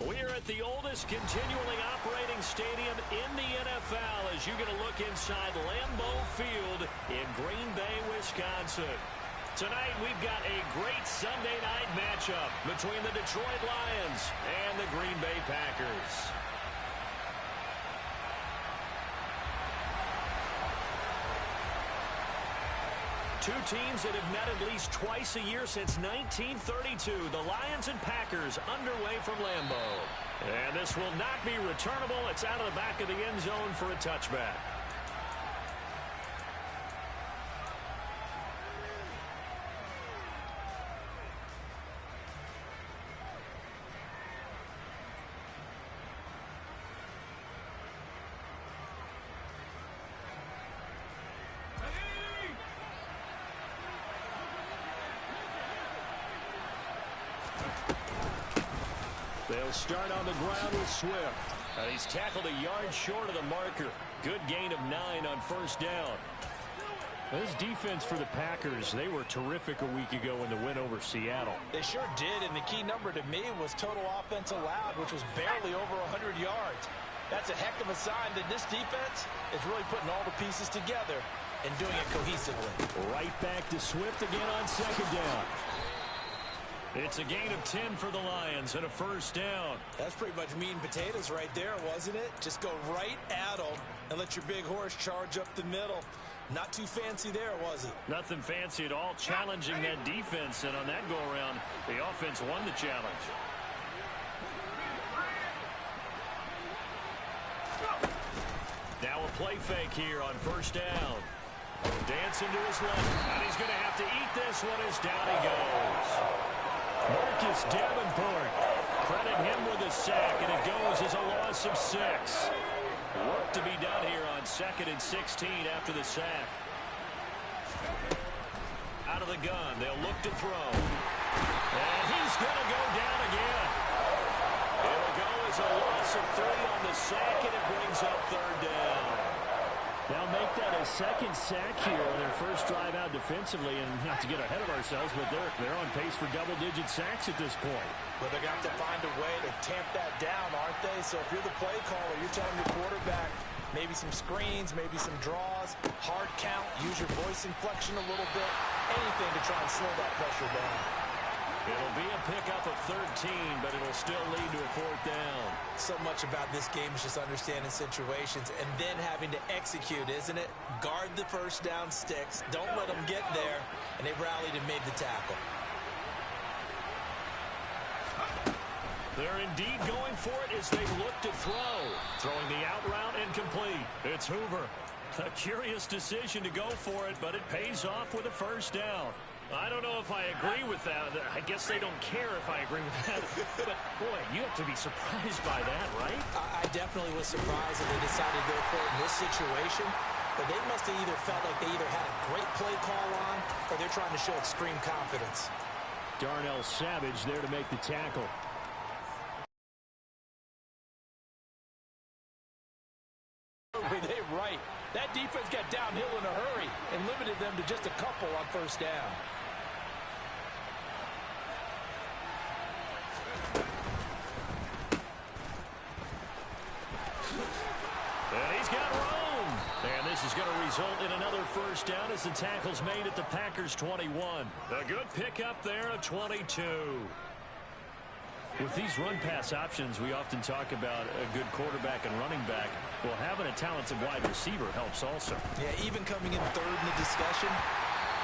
We're at the oldest continually operating stadium in the NFL as you get a look inside Lambeau Field in Green Bay, Wisconsin. Tonight, we've got a great Sunday night matchup between the Detroit Lions and the Green Bay Packers. Two teams that have met at least twice a year since 1932. The Lions and Packers underway from Lambeau. And this will not be returnable. It's out of the back of the end zone for a touchback. They'll start on the ground with Swift. He's tackled a yard short of the marker. Good gain of 9 on first down. This defense for the Packers, they were terrific a week ago in the win over Seattle. They sure did, and the key number to me was total offense allowed, which was barely over 100 yards. That's a heck of a sign that this defense is really putting all the pieces together and doing it cohesively. Right back to Swift again on second down. It's a gain of 10 for the Lions and a first down. That's pretty much meat and potatoes right there, wasn't it? Just go right at them and let your big horse charge up the middle. Not too fancy there, was it? Nothing fancy at all, challenging that defense, and on that go-around, the offense won the challenge. Now a play fake here on first down. Dancing to his left, and he's going to have to eat this one as down he goes. Marcus Davenport, credit him with a sack, and it goes as a loss of 6. Work to be done here on 2nd and 16 after the sack. Out of the gun, they'll look to throw. And he's going to go down again. It'll go as a loss of 3 on the sack, and it brings up third down. They'll make that a second sack here on their first drive out defensively, and not to get ahead of ourselves, but they're on pace for double-digit sacks at this point. But they're going to have to find a way to tamp that down, aren't they? So if you're the play caller, you're telling your quarterback maybe some screens, maybe some draws, hard count, use your voice inflection a little bit, anything to try and slow that pressure down. It'll be a pickup of 13, but it'll still lead to a fourth down. So much about this game is just understanding situations and then having to execute, isn't it? Guard the first down sticks. Don't let them get there. And they rallied and made the tackle. They're indeed going for it as they look to throw. Throwing the out route incomplete. It's Hoover. A curious decision to go for it, but it pays off with a first down. I don't know if I agree with that. I guess they don't care if I agree with that. But, boy, you have to be surprised by that, right? I definitely was surprised that they decided to go for it in this situation. But they must have either felt like they either had a great play call on or they're trying to show extreme confidence. Darnell Savage there to make the tackle. Were they right? That defense got downhill in a hurry and limited them to just a couple on first down. And he's got room. And this is going to result in another first down as the tackle's made at the Packers' 21. A good pickup there at 22. With these run-pass options, we often talk about a good quarterback and running back. Well, having a talented wide receiver helps also. Yeah, even coming in third in the discussion,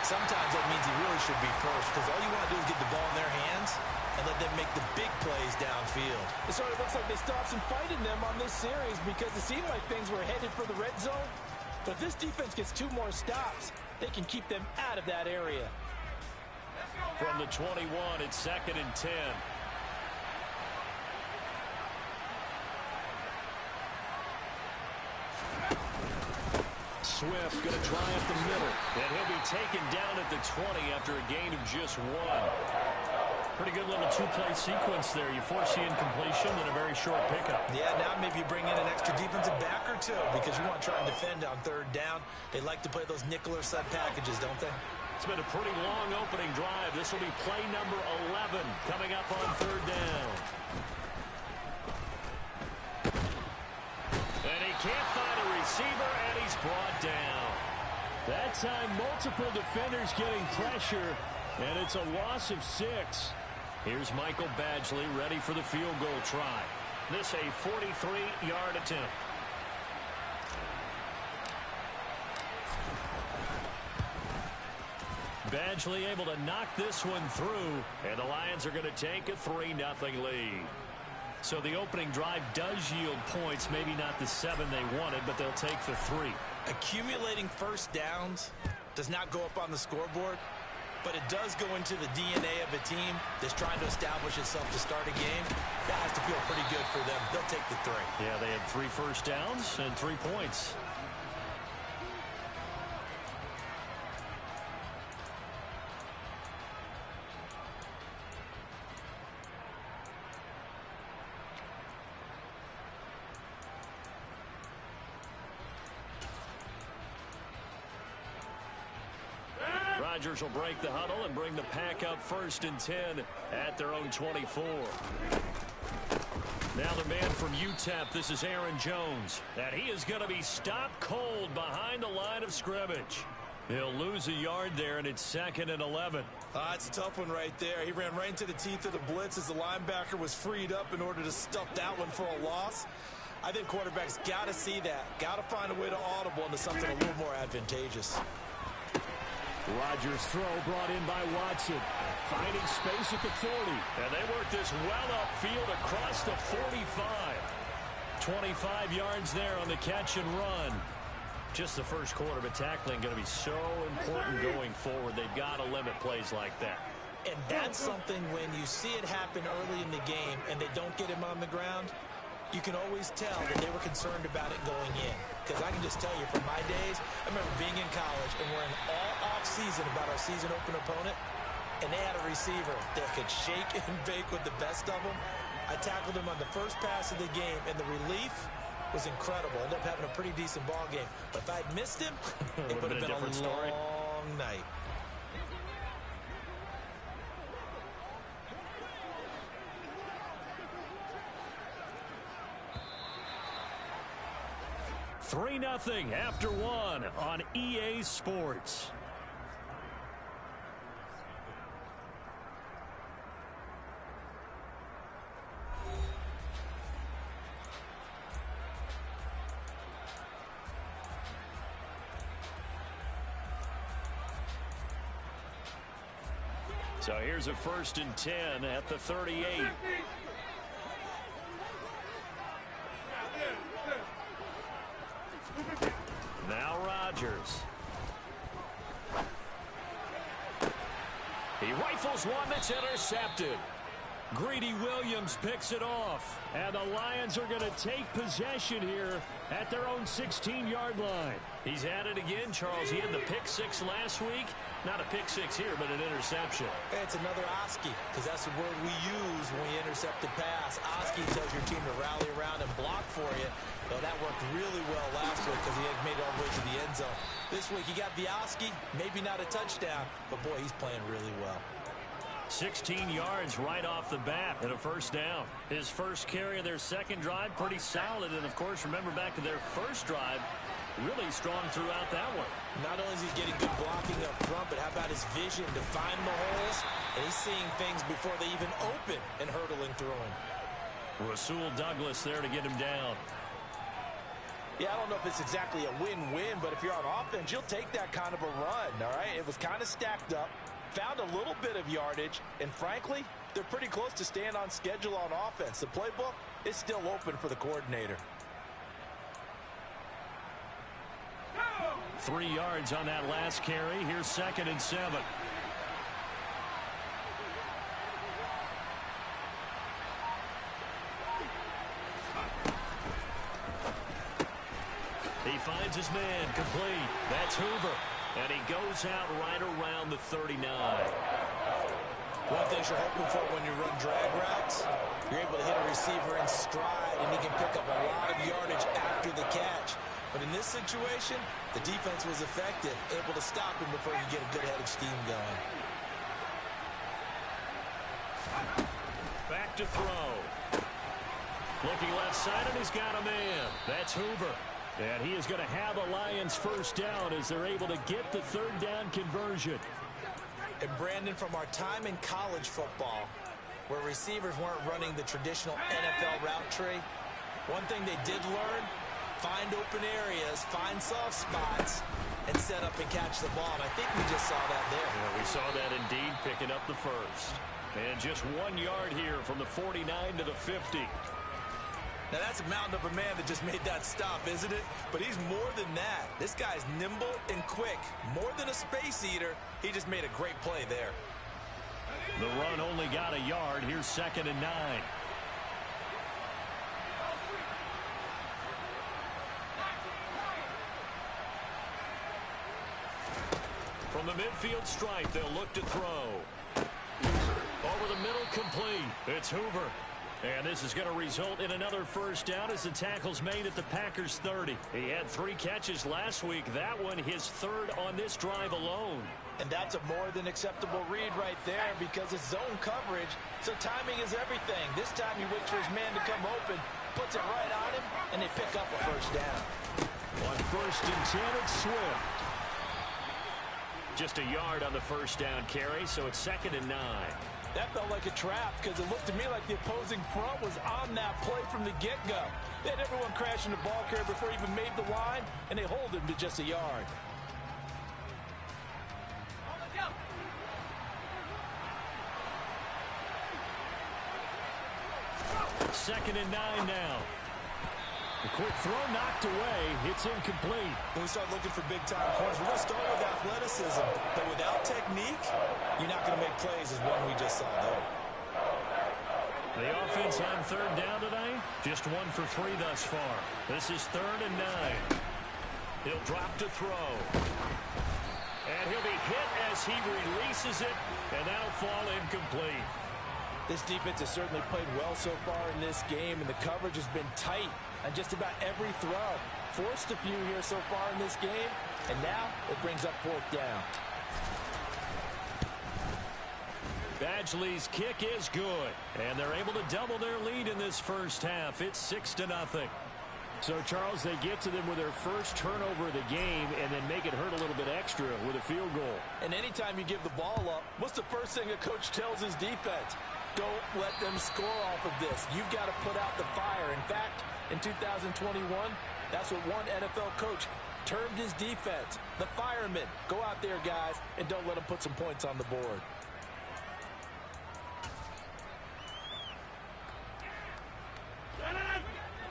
sometimes that means he really should be first because all you want to do is get the ball in their hands and let them make the big plays downfield. It sort of looks like they stopped some fight in them on this series because it seemed like things were headed for the red zone. But if this defense gets 2 more stops, they can keep them out of that area. From the 21, it's 2nd and 10. Swift going to try up the middle. And he'll be taken down at the 20 after a gain of just 1. Pretty good little 2-play sequence there. You force the incompletion and a very short pickup. Yeah, now maybe you bring in an extra defensive back or 2 because you want to try and defend on third down. They like to play those nickel or sub packages, don't they? It's been a pretty long opening drive. This will be play number 11 coming up on third down. time, multiple defenders getting pressure, and it's a loss of 6. Here's Michael Badgley ready for the field goal try. This a 43-yard attempt. Badgley able to knock this one through, and the Lions are going to take a 3-0 lead. So the opening drive does yield points, maybe not the 7 they wanted, but they'll take the 3. Accumulating first downs does not go up on the scoreboard, but it does go into the DNA of a team that's trying to establish itself to start a game. That has to feel pretty good for them. They'll take the 3. Yeah, they had 3 first downs and 3 points. Rodgers will break the huddle and bring the pack up 1st and 10 at their own 24. Now the man from UTEP, this is Aaron Jones. And he is going to be stopped cold behind the line of scrimmage. He'll lose a yard there, and it's 2nd and 11. It's a tough one right there. He ran right into the teeth of the blitz as the linebacker was freed up in order to stuff that one for a loss. I think quarterbacks got to see that. Got to find a way to audible into something a little more advantageous. Rodgers' throw brought in by Watson. Finding space at the 40. And they work this well upfield across the 45. 25 yards there on the catch and run. Just the first quarter, but tackling going to be so important going forward. They've got to limit plays like that. And that's something when you see it happen early in the game and they don't get him on the ground, you can always tell that they were concerned about it going in. Because I can just tell you from my days, I remember being in college and worrying all off-season about our season open opponent, and they had a receiver that could shake and bake with the best of them. I tackled him on the first pass of the game, and the relief was incredible. Ended up having a pretty decent ball game. But if I'd missed him, it would have been a long night. Three 0 after 1 on EA Sports. So here's a 1st and 10 at the 38. Now Rodgers. He rifles one that's intercepted. Greedy Williams picks it off. And the Lions are going to take possession here at their own 16-yard line. He's at it again, Charles. He had the pick 6 last week. Not a pick 6 here, but an interception. It's another Oski, because that's the word we use when we intercept a pass. Oski tells your team to rally around and block for you. Well, that worked really well last week because he had made it all the way to the end zone. This week he got the Oski, maybe not a touchdown, but boy, he's playing really well. 16 yards right off the bat and a 1st down. His first carry of their second drive, pretty solid. And, of course, remember back to their first drive, really strong throughout that one. Not only is he getting good blocking up front, but how about his vision to find the holes? And he's seeing things before they even open and hurdling through them. Rasul Douglas there to get him down. Yeah, I don't know if it's exactly a win-win, but if you're on offense, you'll take that kind of a run, all right? It was kind of stacked up, found a little bit of yardage, and frankly, they're pretty close to staying on schedule on offense. The playbook is still open for the coordinator. 3 yards on that last carry. Here's 2nd and 7. He finds his man complete. That's Hoover. And he goes out right around the 39. One thing you're hoping for when you run drag routes, you're able to hit a receiver in stride, and he can pick up a lot of yardage after the catch. But in this situation, the defense was effective, able to stop him before you get a good head of steam going. Back to throw. Looking left side, and he's got a man. That's Hoover. And he is going to have the Lions first down as they're able to get the third down conversion. And Brandon, from our time in college football, where receivers weren't running the traditional NFL route tree, one thing they did learn, find open areas, find soft spots, and set up and catch the ball. And I think we just saw that there. Yeah, we saw that indeed, picking up the first. And just 1 yard here from the 49 to the 50. Now that's a mountain of a man that just made that stop, isn't it? But he's more than that. This guy's nimble and quick. More than a space eater, he just made a great play there. The run only got a yard. Here's 2nd and 9. From the midfield stripe, they'll look to throw. Over the middle, complete. It's Hoover. And this is going to result in another first down as the tackle's made at the Packers' 30. He had 3 catches last week. That one his 3rd on this drive alone. And that's a more than acceptable read right there because it's zone coverage, so timing is everything. This time he waits for his man to come open, puts it right on him, and they pick up a first down. On 1st and 10, it's Swift. Just a yard on the first down carry, so it's 2nd and 9. That felt like a trap because it looked to me like the opposing front was on that play from the get-go. They had everyone crashing the ball carrier before he even made the line, and they hold him to just a yard. Second and 9 now. The quick throw knocked away. It's incomplete. When we start looking for big-time points, we're going to start with athleticism. But without technique, you're not going to make plays as one we just saw there. The offense on 3rd down tonight, just 1 for 3 thus far. This is 3rd and 9. He'll drop to throw. And he'll be hit as he releases it, and that'll fall incomplete. This defense has certainly played well so far in this game, and the coverage has been tight on just about every throw. Forced a few here so far in this game, and now it brings up 4th down. Badgley's kick is good, and they're able to double their lead in this first half. It's 6-0. So, Charles, they get to them with their first turnover of the game and then make it hurt a little bit extra with a field goal. And anytime you give the ball up, what's the first thing a coach tells his defense? Don't let them score off of this. You've got to put out the fire. In fact, in 2021, that's what one NFL coach termed his defense. The firemen. Go out there, guys, and don't let them put some points on the board.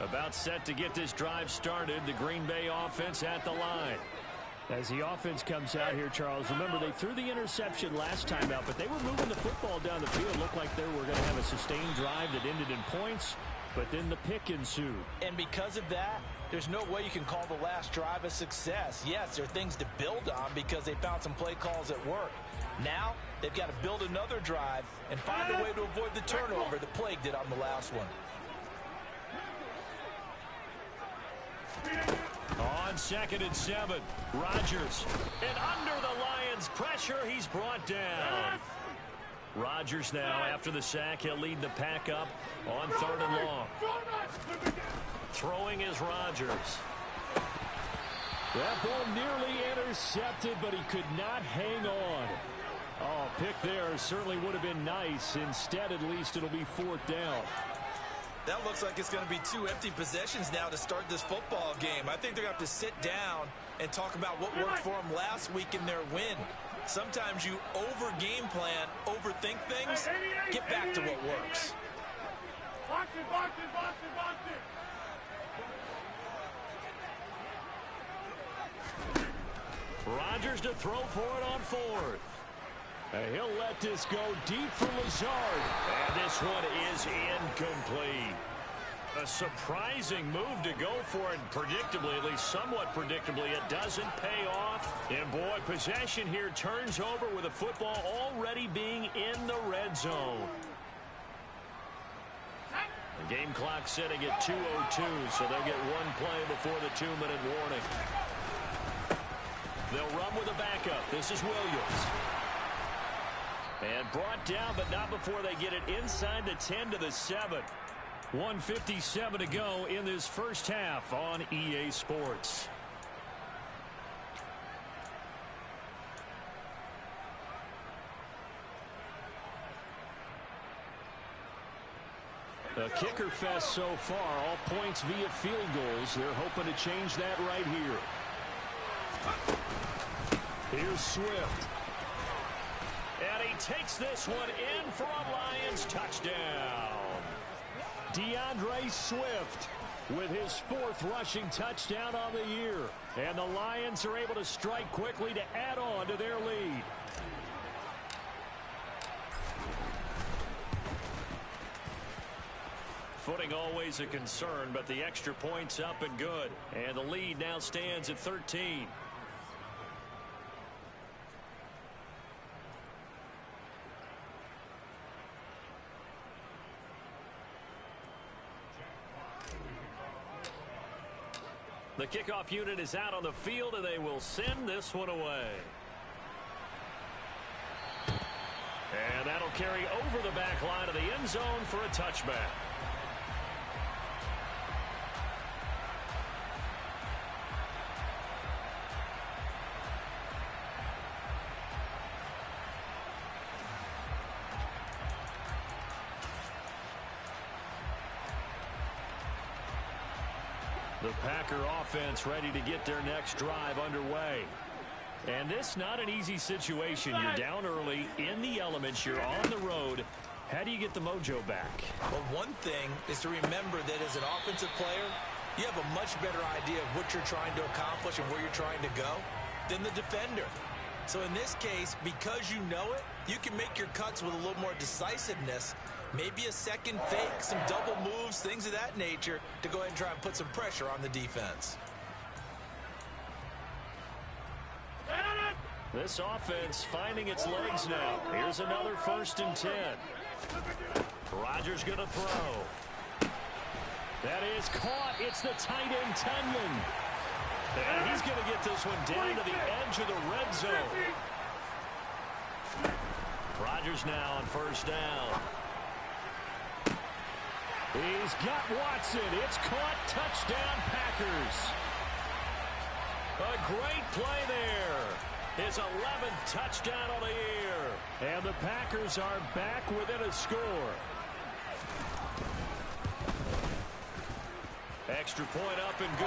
About set to get this drive started. The Green Bay offense at the line. As the offense comes out here, Charles, remember they threw the interception last time out, but they were moving the football down the field. Looked like they were going to have a sustained drive that ended in points, but then the pick ensued. And because of that, there's no way you can call the last drive a success. Yes, there are things to build on because they found some play calls at work. Now, they've got to build another drive and find a way to avoid the turnover that plagued it on the last one. On 2nd and 7, Rodgers. And under the Lions' pressure, he's brought down. Rodgers now, after the sack, he'll lead the pack up on 3rd and long. Throwing is Rodgers. That ball nearly intercepted, but he could not hang on. Oh, pick there certainly would have been nice. Instead, at least, it'll be 4th down. That looks like it's going to be 2 empty possessions now to start this football game. I think they're going to have to sit down and talk about what worked for them last week in their win. Sometimes you over-game plan, overthink things, get back to what works. Rodgers to throw for it on 4th. And he'll let this go deep for Lazard. And this one is incomplete. A surprising move to go for it, predictably, at least somewhat predictably, it doesn't pay off. And boy, possession here turns over with the football already being in the red zone. The game clock sitting at 2:02, so they'll get 1 play before the 2-minute warning. They'll run with a backup. This is Williams. And brought down, but not before they get it inside the 10 to the 7. 1:57 to go in this first half on EA Sports. A kicker fest so far, all points via field goals. They're hoping to change that right here. Here's Swift. And he takes this one in for a Lions touchdown. DeAndre Swift with his fourth rushing touchdown on the year. And the Lions are able to strike quickly to add on to their lead. Footing always a concern, but the extra point's up and good. And the lead now stands at 13. The kickoff unit is out on the field, and they will send this one away. And that'll carry over the back line of the end zone for a touchback. The Packer offense ready to get their next drive underway. And this not an easy situation. You're down early, in the elements, you're on the road. How do you get the mojo back? Well, one thing is to remember that as an offensive player, you have a much better idea of what you're trying to accomplish and where you're trying to go than the defender. So in this case, because you know it, you can make your cuts with a little more decisiveness. Maybe a second fake, some double moves, things of that nature to go ahead and try and put some pressure on the defense. This offense finding its legs now. Here's another 1st and 10. Rodgers going to throw. That is caught. It's the tight end, Tunyon. And he's going to get this one down to the edge of the red zone. Rodgers now on 1st down. He's got Watson. It's caught. Touchdown, Packers. A great play there. His 11th touchdown of the year. And the Packers are back within a score. Extra point up and good.